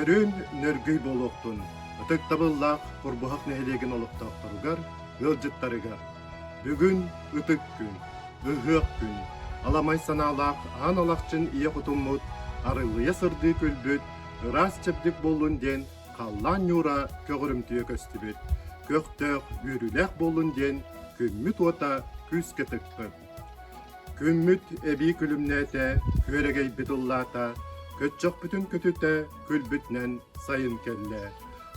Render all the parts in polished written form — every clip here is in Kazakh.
Өрün нөргөй болуқтун, ұтық табыллақ құрбұхақ нәхелеген олықтақтарыгар, өлжіттарыгар. Бүгін ұтық күн, ұхық күн, аламай саналақ, ан олақчын ие құтыммыт, арылыя сырды көлбіт, ырас чептік болын ден, қаллан юра көгірімтіе көстібіт. Көқтөк үріләк болын ден, күмміт ота күз кетікпі. Күмміт әбі күлімнәті, көрегей бітуллата, көтчөк бүтін көтіті күлбітнен сайын келле.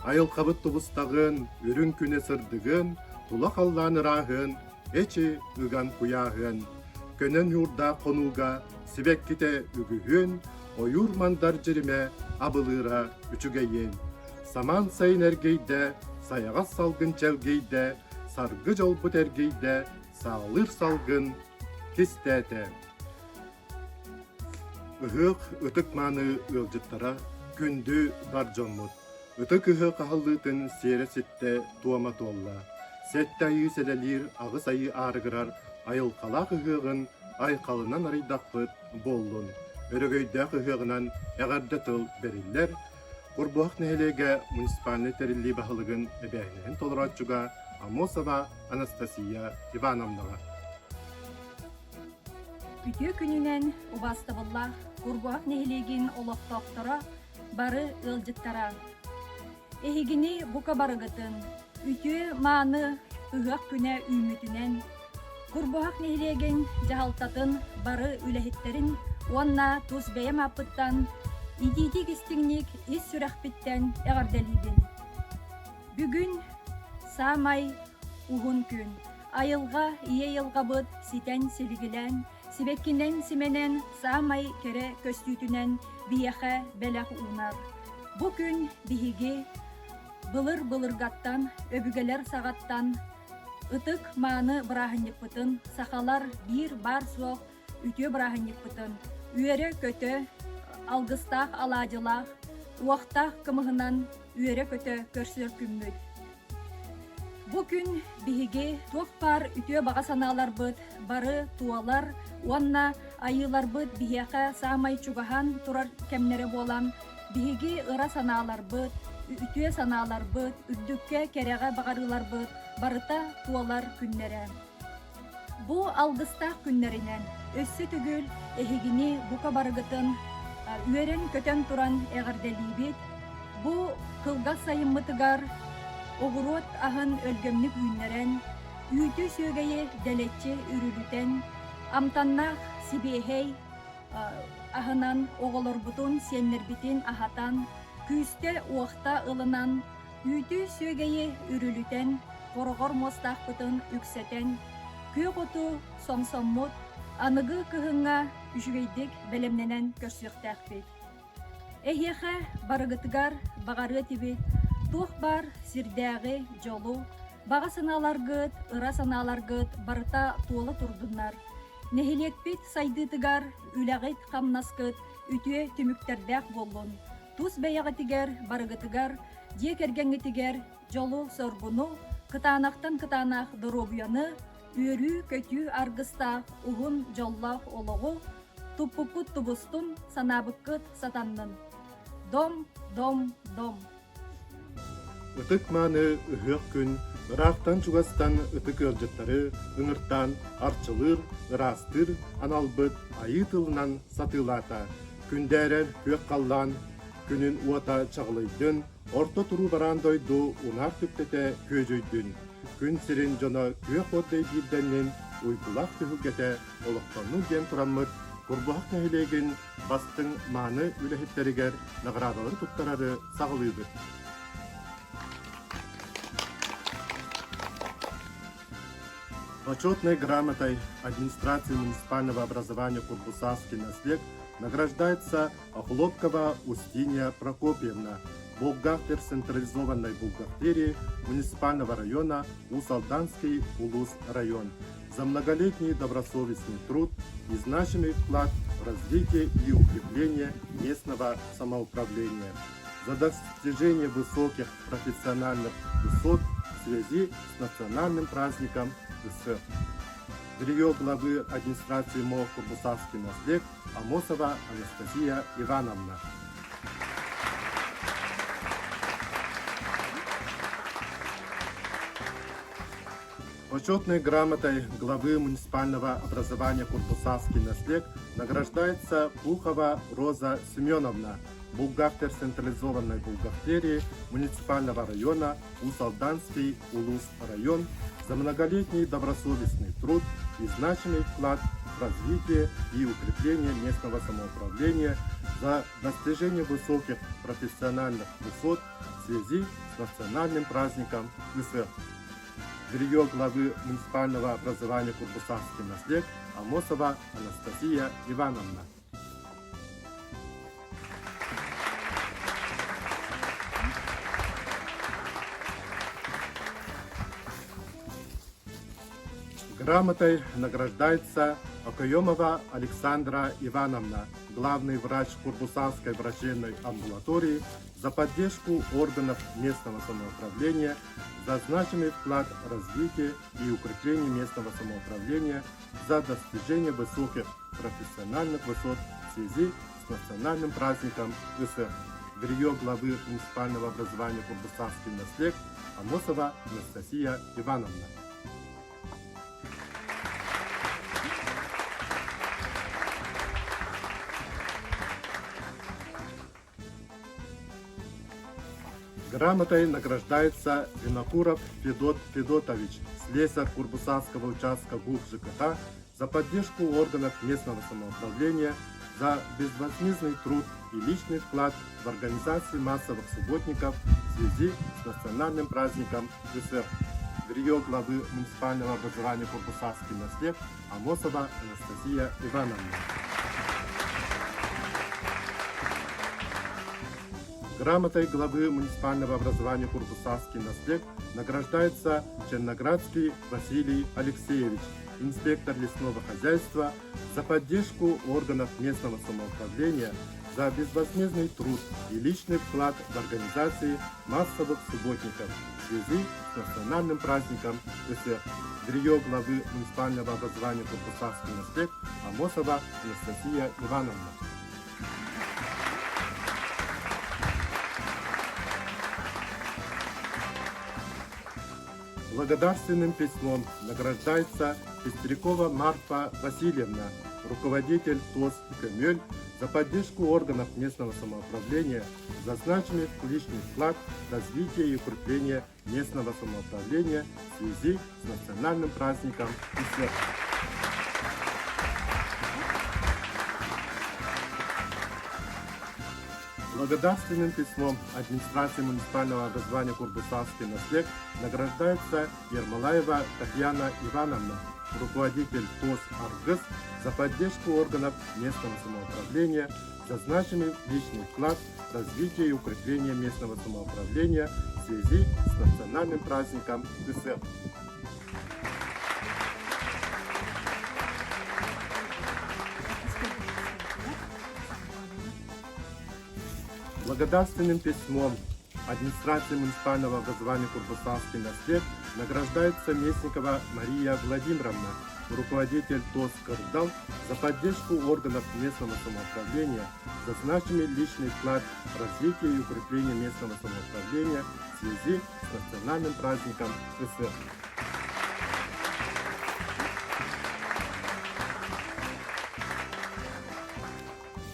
Айыл қабыт тұбыстағын, үрін күне сырдығын, тұла қаллан ырағын, әчі үган құяғын. Көнен юрда қонуға, сібек кете үгіғын, ойур мандар жеріме абылыра үчігейін. Саман сайын әргейді, саяға салғын чәлгейді, сарғы жол бұт әргейді, сағылыр салғын кестәті. Үхік үтік маны өлжіттара күнді бар жонмұт. Үтік үхік қағылытын сері сетті туама толла. Сетті айы селелер ағыс айы арығырар айылқалақ үхігін айқалынан арайдақпыт болуын. Өрігөйдәк үхігінен әғарды тыл берілер. Құрбуақ нәхелеге муниципальный тәрілі бағылығын әбәйінен толыратчуға Амосова Анастасия Ивановнаға. Үтө күнінен убастыбылла Курбуак нехилеген олоқтоқтора бары ылжыттара. Эхигини бука барыгытын, үтө мааны ыгак күнә үймүтінен, Курбуак нехилеген жағалтатын бары үләхеттерін уанна туз бәйім апыттан, идиди кистіңнік ис сүрәқпіттен әғардалибін. Бүгін самай уғын күн, айылға ие йылғабыт ситен селигілен, Сибеккинен сименен самай кере көстүтүнен бияха бәләх унар. Бу күн биһиги былыр-былыргаттан, өбүгелер сағаттан, ытык мааны бырахынныкпытын, сахалар бир бар соқ үтө бырахынныкпытын, үйере көтө, алгыстақ алажылақ, уақтақ кымығынан үйере көтө көрсөр күммүт. Бу күн биһиги туох пар үтө баға саналар быт, бары туалар, уанна айылар быт биһиэхэ самай чугахан турар кемнере болан, биһиги ыра саналар быт, үтө саналар быт, үддүкке кереге бағарылар быт, барыта туалар күннере. Бу алгыстақ күннеринен өссө түгүл эхигини бука барыгытын, үйерен көтен туран эгарделибит, бу кылга сайыммытыгар, Оғырот ағын өлгөмнік үйінерен, үйті сөгейе дәлетче үрілітен, амтаннақ сибейхей ағынан оғылыр бұтын сеннербітін ағатан, күйісті уақта ылынан, үйті сөгейе үрілітен, қорғыр мостақ бұтын үксетен, көк оту сомсоммут, анығы кығыңа үшігейдік бәлемненен көрсіқтәқ бет. Эхеха барығытығар бағары тибет, Тух бар сирдәғі жолу, баға саналаргыт, ыра саналаргыт, барыта туылы турдунар. Нехилекпет сайдытыгар, үләғыт қамнаскыт, үтіе түміктердәк болун. Тус бәяғытыгар, барығытыгар, дек әргәңгітігер, жолу соргуну, кытанақтан кытанақ дұробияны, үйрі көтü аргыстақ, ұғын жоллақ олығы, туппукут тубустун, санабыққыт сатаннын. Дом, дом, дом. Үтік маны үхік күн, ырақтан чугастан үтік өлжеттары, үңірттан арчылыр, ырастыр, аналбыт айы тылынан сатылата. Күндәрер көк қаллан, күнін уата чағылайдын, орта тұру барандойду унар түптете көжөйдін. Күн сирин жона көк отдай бирденнен уйкулақ түхігете олықтану ден тұраммыт, Курбуак нәхилеген бастың маны үләхеттерігер нағырадалар тұттарары сағылыйды. Почетной грамотой администрации муниципального образования Курбусавский наслед награждается Охлопкова Устинья Прокопьевна, бухгалтер централизованной бухгалтерии муниципального района Усалданский Улус район, за многолетний добросовестный труд и значимый вклад в развитие и укрепление местного самоуправления, за достижение высоких профессиональных высот в связи с национальным праздником Белье главы администрации МО Курбусавский наслед Амосова Анастасия Ивановна. Почетной грамотой главы муниципального образования Курбусавский наслед награждается Пухова Роза Семеновна, бухгалтер централизованной бухгалтерии муниципального района Усалданский Улус район, за многолетний добросовестный труд и значимый вклад в развитие и укрепление местного самоуправления, за достижение высоких профессиональных высот в связи с национальным праздником ВСР. Жилье главы муниципального образования Курбусавский наслед Амосова Анастасия Ивановна. Грамотой награждается Окоемова Александра Ивановна, главный врач Курбусавской врачебной амбулатории, за поддержку органов местного самоуправления, за значимый вклад в развитие и укрепление местного самоуправления, за достижение высоких профессиональных высот в связи с национальным праздником ВСР. Жилье главы муниципального образования Курбусавский наслед Амосова Анастасия Ивановна. Грамотой награждается Винокуров Федот Федотович, слесарь Курбусавского участка ГУП ЖКХ, за поддержку органов местного самоуправления, за безвозмездный труд и личный вклад в организации массовых субботников в связи с национальным праздником ВСР. Жилье главы муниципального образования Курбусавский наслед Амосова Анастасия Ивановна. Грамотой главы муниципального образования Курбусавский наслед награждается Черноградский Василий Алексеевич, инспектор лесного хозяйства, за поддержку органов местного самоуправления, за безвозмездный труд и личный вклад в организации массовых субботников в связи с национальным праздником ВСР. Жилье главы муниципального образования Курбусавский наслед Амосова Анастасия Ивановна. Благодарственным письмом награждается Пестрякова Марфа Васильевна, руководитель ТОС «Кемель», за поддержку органов местного самоуправления, за значимый личный вклад в развитие и укрепление местного самоуправления в связи с национальным праздником ВСР. Благодарственным письмом администрации муниципального образования Курбусавский наслед награждается Ермолаева Татьяна Ивановна, руководитель ТОС «Аргыс», за поддержку органов местного самоуправления, за значимый личный вклад в развитие и укрепление местного самоуправления в связи с национальным праздником ВСР. Благодарственным письмом администрации муниципального образования Курбусавский наслед награждается Местникова Мария Владимировна, руководитель ТОС «Кырдал», за поддержку органов местного самоуправления, за значимый личный вклад в развитие и укрепление местного самоуправления в связи с национальным праздником ВСР.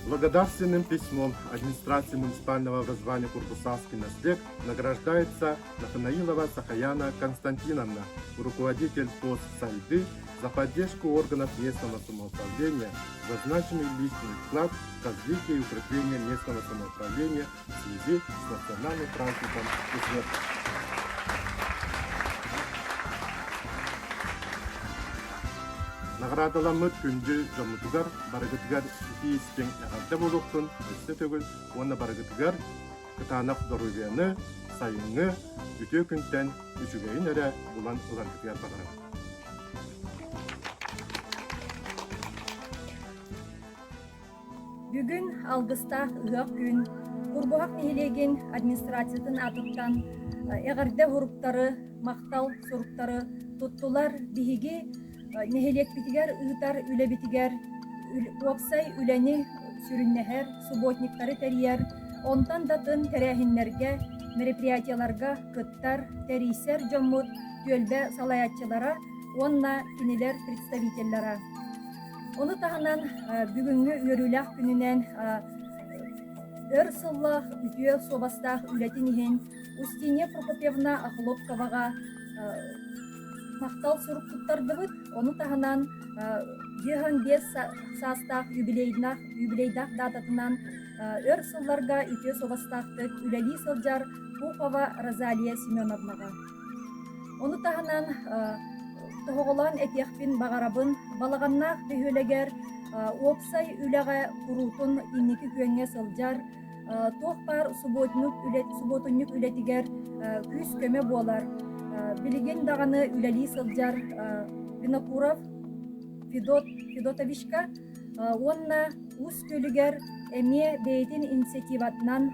Благодарственным письмом администрации муниципального образования Курбусавский наслед награждается Нафанаилова Сахаяна Константиновна, руководитель ТОС «Сайды», за поддержку органов местного самоуправления, за значимый личный вклад в развитие и укрепление местного самоуправления в связи с национальным праздником ВСР. Наградаланмыт күнді жомутугар барыгытыгар икиистен әғарда болуқтын, өсі төгіл, оны барыгытыгар кытанақ дорубияны, сайыңы, үте күнтен үшігейін әрі бұлан ұларгытыгар бағарам. Бүгін алғыста ұғақ күн, Курбуак нехелеген администрациятын атыптан әғарда ғұрыптары, мақтал сұруптары, тұттылар биһиги нехелек-битигер, ыытар үлебитигер, уоксай үләни сүрүннәһәр, субботниктары тәрияр, онтан датын тәрәһиннәргә, мероприятияларга кыттар, тәрисәр жоммут, тюэлбә салаятчылара онна кинилер представительлера. Оны таханан бүгүнгү үрүлэх күнүнен өр сыллах үтүө собастах үлетин иһин Устинья Прокопьевна Хлопковага мактал суруктуттардыбыт. Оны таханан 25 саастах юбилейдах дататынан өр сылларга үтүө собастахтык үлели сылжар Пухова Розалия Семеновнага. Оны таханан тоғолан этехпин бағарабын балаганнах бөһөлегер опсай үләгә курутун инники күәңгә сылжар тохпар суботуннук үлетигер күз көмө болар билеген даганы үләли сылжар Винокуров Федотовичка онна ус көлүгер эме бейтин инициативатынан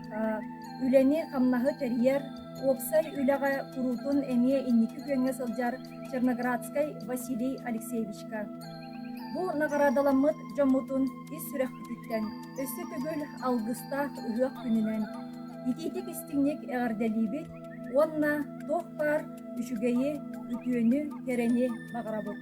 үләни хамнаһы терьер опсай үләгә курутун эме инники күәңгә сылжар Черноградской Василий Алексеевичка. Бу наградаламыт жомутун ис сүрәхтиттен, өссө түгел алгыстах үһөк күнүнен. Ититик истиңник эгәрдәлибит, онна тохпар үшүгейи үтүөнү керени багарабыт.